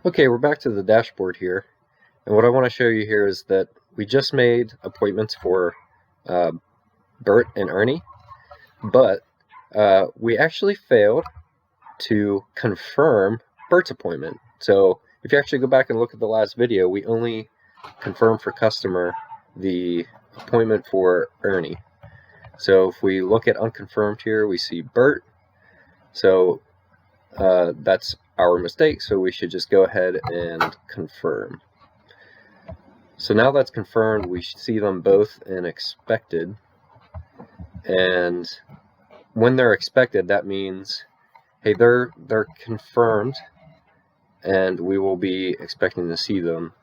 Okay, we're back to the dashboard here, and what I want to show you here is that we just made appointments for Bert and Ernie, but we actually failed to confirm Bert's appointment. So if you actually go back and look at the last video, we only confirmed for customer the appointment for Ernie. So if we look at unconfirmed here, we see Bert. So that's our mistake, so we should just go ahead and confirm. So now that's confirmed, we see them both in expected, and when they're expected, that means, hey, they're confirmed, and we will be expecting to see them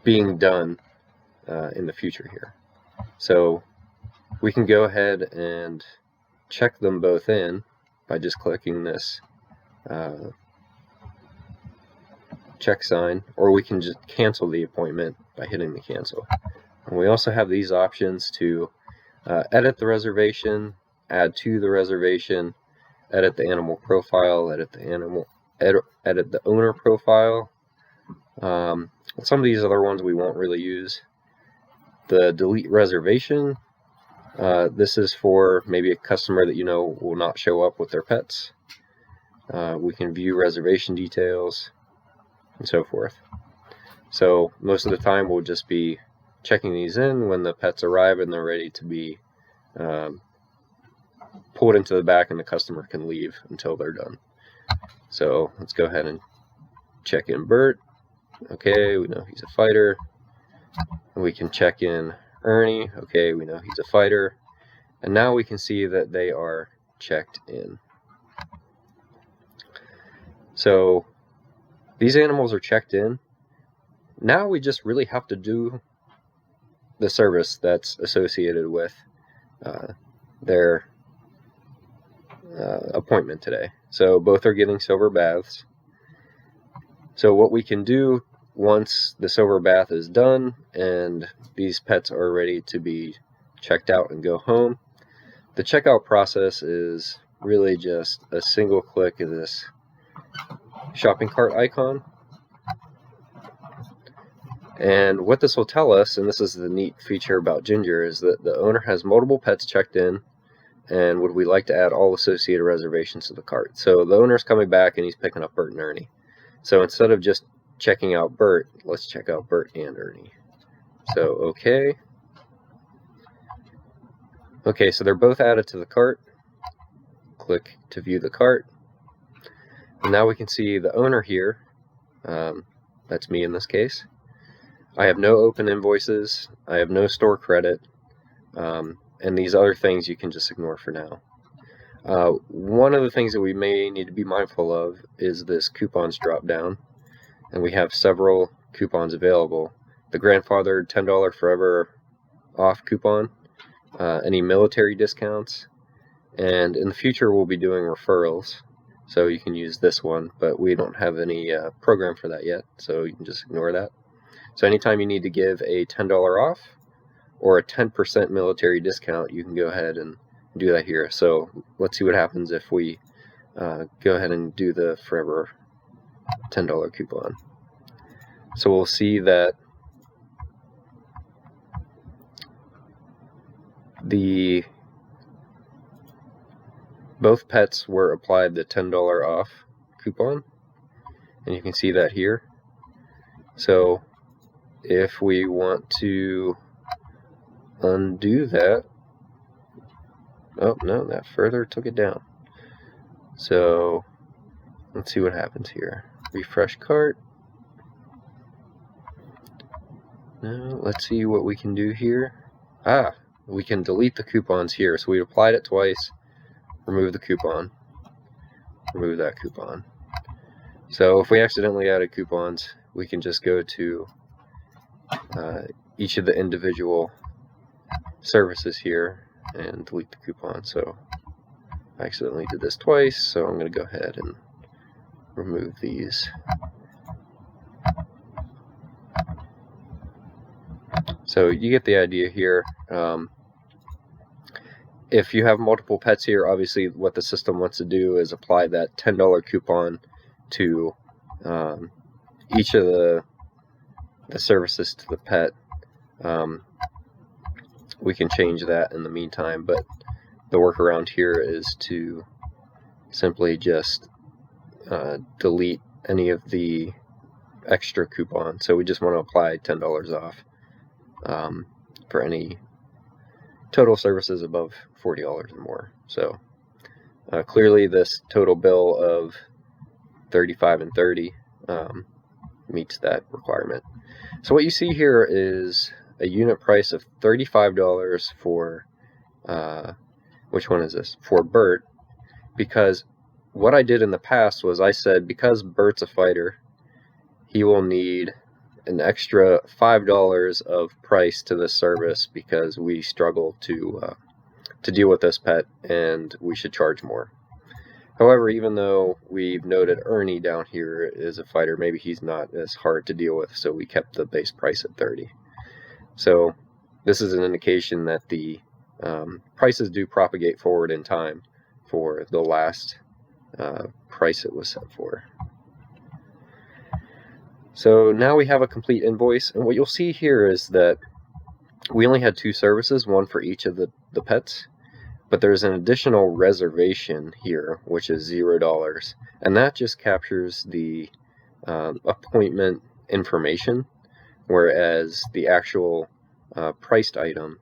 being done in the future here. So we can go ahead and check them both in by just clicking this check sign, or we can just cancel the appointment by hitting the cancel. And we also have these options to edit the reservation, add to the reservation, edit the animal profile, edit the owner profile. Some of these other ones we won't really use. The delete reservation, this is for maybe a customer that you know will not show up with their pets. We can view reservation details and so forth. So most of the time we'll just be checking these in when the pets arrive and they're ready to be pulled into the back, and the customer can leave until they're done. So let's go ahead and check in Bert. Okay, we know he's a fighter. And we can check in Ernie. Okay, we know he's a fighter. And now we can see that they are checked in. So these animals are checked in. Now we just really have to do the service that's associated with their appointment today. So both are getting silver baths. So what we can do once the silver bath is done and these pets are ready to be checked out and go home, the checkout process is really just a single click of this shopping cart icon. And what this will tell us, and this is the neat feature about Gingr, is that the owner has multiple pets checked in, and would we like to add all associated reservations to the cart. So the owner's coming back and he's picking up Bert and Ernie. So instead of just checking out Bert, let's check out Bert and Ernie. So okay. Okay, so they're both added to the cart. Click to view the cart. And now we can see the owner here. That's me in this case. I have no open invoices. I have no store credit. And these other things you can just ignore for now. One of the things that we may need to be mindful of is this coupons drop down. And we have several coupons available. The grandfathered $10 forever off coupon, any military discounts, and in the future we'll be doing referrals. So you can use this one, but we don't have any program for that yet, so you can just ignore that. So anytime you need to give a $10 off or a 10% military discount, you can go ahead and do that here. So let's see what happens if we go ahead and do the forever $10 coupon. So we'll see that both pets were applied the $10 off coupon, and you can see that here. So if we want to undo that, oh no, that further took it down. So let's see what happens here. Refresh cart. Now let's see what we can do here. We can delete the coupons here. So we applied it twice. Remove the coupon. Remove that coupon. So if we accidentally added coupons, we can just go to each of the individual services here and delete the coupon. So I accidentally did this twice, so I'm going to go ahead and remove these. So you get the idea here. If you have multiple pets here, obviously what the system wants to do is apply that $10 coupon to each of the services to the pet. We can change that in the meantime, but the workaround here is to simply just delete any of the extra coupon. So we just want to apply $10 off for any total services above $40 or more. So clearly this total bill of $35 and $30 meets that requirement. So what you see here is a unit price of $35 for which one is this? For Bert, because what I did in the past was I said because Bert's a fighter, he will need an extra $5 of price to this service because we struggle to deal with this pet and we should charge more. However, even though we've noted Ernie down here is a fighter, maybe he's not as hard to deal with, so we kept the base price at $30. So this is an indication that the prices do propagate forward in time for the last price it was set for. So now we have a complete invoice, and what you'll see here is that we only had 2 services, one for each of the pets, but there's an additional reservation here, which is $0, and that just captures the appointment information, whereas the actual priced item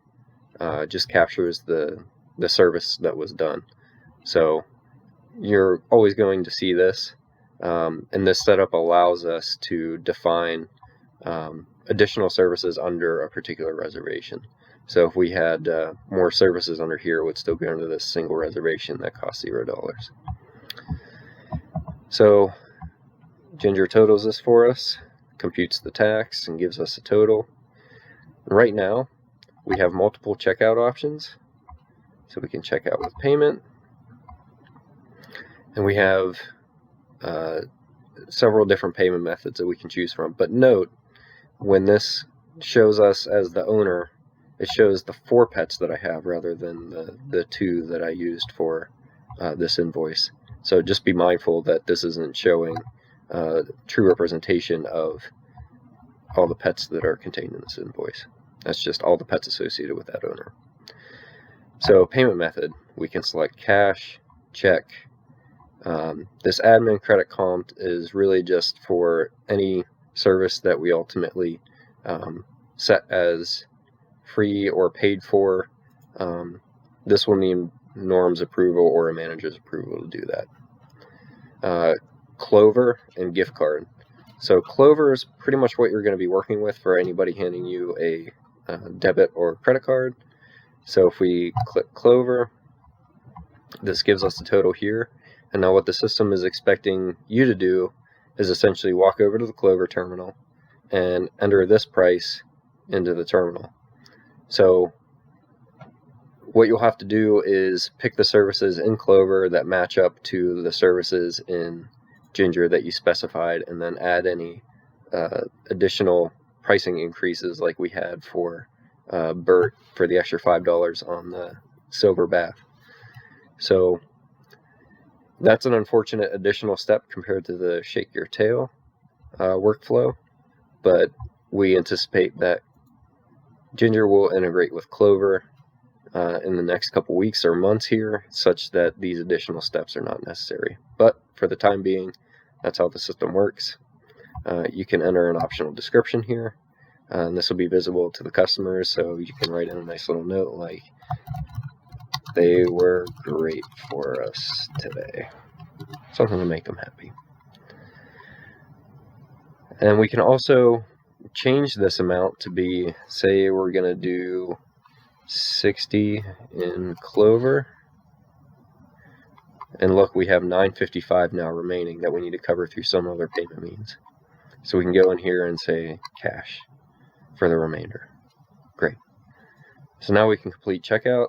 just captures the service that was done. So you're always going to see this, and this setup allows us to define additional services under a particular reservation. So if we had more services under here, it would still go into this single reservation that costs $0. So Gingr totals this for us, computes the tax, and gives us a total. Right now, we have multiple checkout options. So we can check out with payment. And we have several different payment methods that we can choose from. But note, when this shows us as the owner, it shows the 4 pets that I have rather than the 2 that I used for this invoice. So just be mindful that this isn't showing true representation of all the pets that are contained in this invoice. That's just all the pets associated with that owner. So payment method, we can select cash, check. This admin credit comp is really just for any service that we ultimately set as free or paid for. This will need Norm's approval or a manager's approval to do that. Clover and gift card. So Clover is pretty much what you're going to be working with for anybody handing you a debit or credit card. So if we click Clover, this gives us the total here. And now what the system is expecting you to do is essentially walk over to the Clover terminal and enter this price into the terminal. So what you'll have to do is pick the services in Clover that match up to the services in Gingr that you specified, and then add any additional pricing increases like we had for Bert for the extra $5 on the silver bath. So that's an unfortunate additional step compared to the shake your tail workflow, but we anticipate that Gingr will integrate with Clover in the next couple weeks or months here, such that these additional steps are not necessary. But for the time being, that's how the system works. You can enter an optional description here, and this will be visible to the customers, so you can write in a nice little note like, "They were great for us today." Something to make them happy. And we can also change this amount to be, say we're going to do 60 in Clover. And look, we have $9.55 now remaining that we need to cover through some other payment means. So we can go in here and say cash for the remainder. Great. So now we can complete checkout.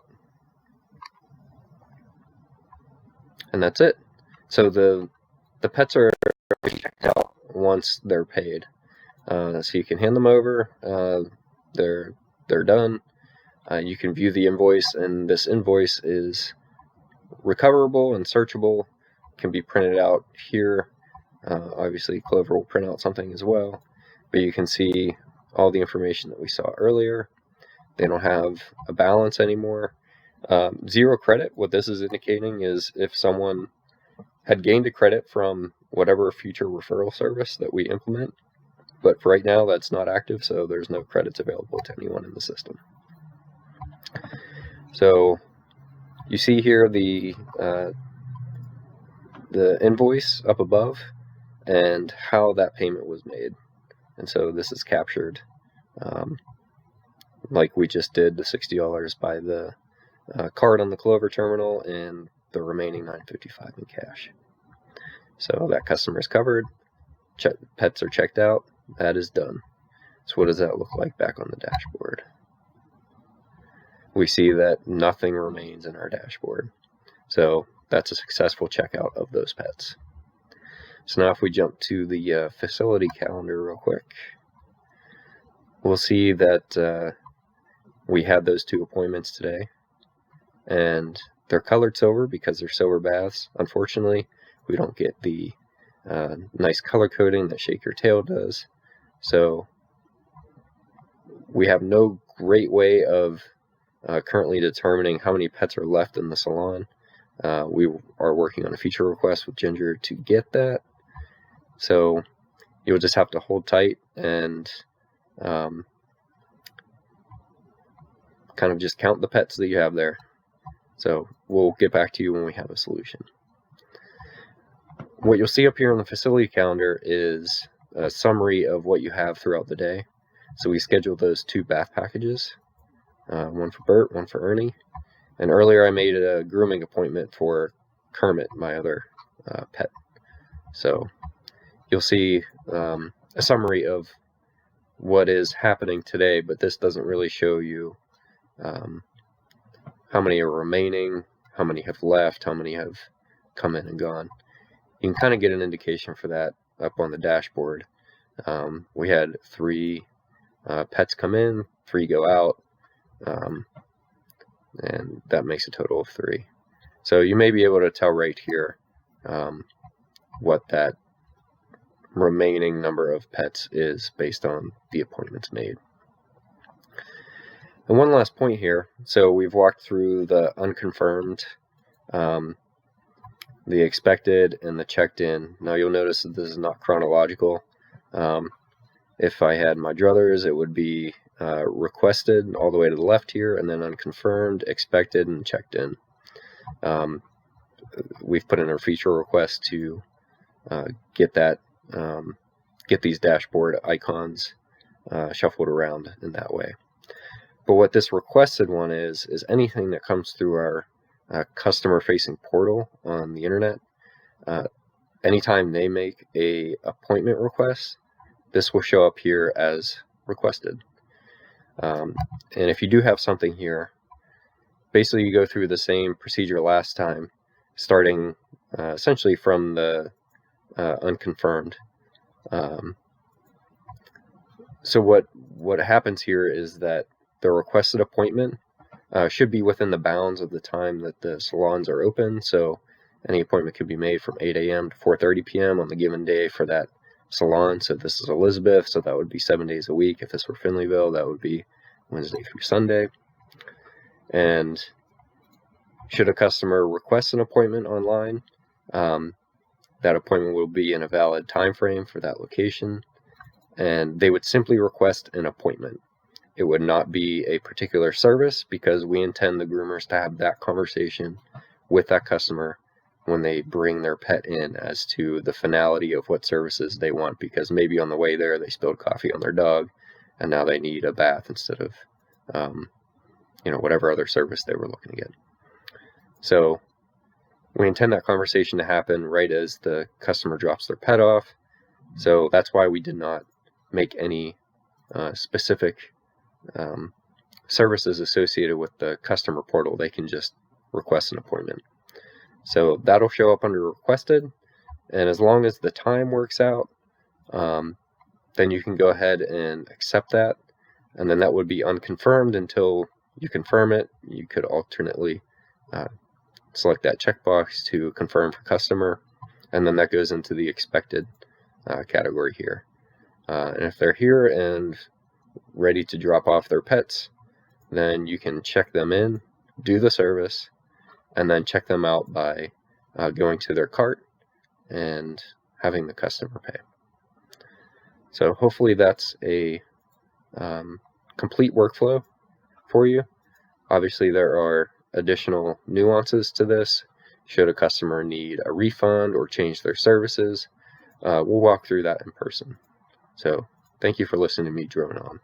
And that's it. So the pets are checked out once they're paid. So you can hand them over. They're done. You can view the invoice, and this invoice is recoverable and searchable. Can be printed out here Obviously, Clover will print out something as well, but you can see all the information that we saw earlier. They don't have a balance anymore. 0 credit, what this is indicating is if someone had gained a credit from whatever future referral service that we implement, but for right now that's not active, so there's no credits available to anyone in the system. So you see here the invoice up above and how that payment was made. And so this is captured like we just did, the $60 by the card on the Clover terminal and the remaining $9.55 in cash. So that customer is covered, pets are checked out, that is done. So what does that look like back on the dashboard? We see that nothing remains in our dashboard. So that's a successful checkout of those pets. So now if we jump to the facility calendar real quick, we'll see that we had those 2 appointments today, and they're colored silver because they're silver baths. Unfortunately, we don't get the nice color coding that Shake Your Tail does. So we have no great way of currently determining how many pets are left in the salon. We are working on a feature request with Gingr to get that. So you'll just have to hold tight and kind of just count the pets that you have there. So we'll get back to you when we have a solution. What you'll see up here on the facility calendar is a summary of what you have throughout the day. So we scheduled those 2 bath packages, one for Bert, one for Ernie. And earlier I made a grooming appointment for Kermit, my other pet. So you'll see a summary of what is happening today, but this doesn't really show you how many are remaining, how many have left, how many have come in and gone. You can kind of get an indication for that up on the dashboard. We had 3 pets come in, 3 go out, and that makes a total of 3. So you may be able to tell right here what that remaining number of pets is based on the appointments made. And one last point here. So we've walked through the unconfirmed, the expected, and the checked in. Now you'll notice that this is not chronological. If I had my druthers, it would be requested all the way to the left here, and then unconfirmed, expected, and checked in. We've put in a feature request to get these dashboard icons shuffled around in that way. But what this requested one is anything that comes through our customer-facing portal on the internet. Anytime they make a appointment request, this will show up here as requested. And if you do have something here, basically you go through the same procedure last time, starting essentially from the unconfirmed. So what happens here is that the requested appointment should be within the bounds of the time that the salons are open. So any appointment could be made from 8 a.m. to 4:30 p.m. on the given day for that salon. So if this is Elizabeth, so that would be 7 days a week. If this were Finleyville, that would be Wednesday through Sunday. And should a customer request an appointment online, that appointment will be in a valid time frame for that location, and they would simply request an appointment. It would not be a particular service, because we intend the groomers to have that conversation with that customer when they bring their pet in as to the finality of what services they want, because maybe on the way there they spilled coffee on their dog and now they need a bath instead of whatever other service they were looking to get. So we intend that conversation to happen right as the customer drops their pet off. So that's why we did not make any specific services associated with the customer portal. They can just request an appointment. So that'll show up under requested, and as long as the time works out, then you can go ahead and accept that, and then that would be unconfirmed until you confirm it. You could alternately select that checkbox to confirm for customer, and then that goes into the expected category here. And if they're here and ready to drop off their pets, then you can check them in, do the service, and then check them out by going to their cart and having the customer pay. So hopefully that's a complete workflow for you. Obviously there are additional nuances to this. Should a customer need a refund or change their services, we'll walk through that in person. So thank you for listening to me drone on.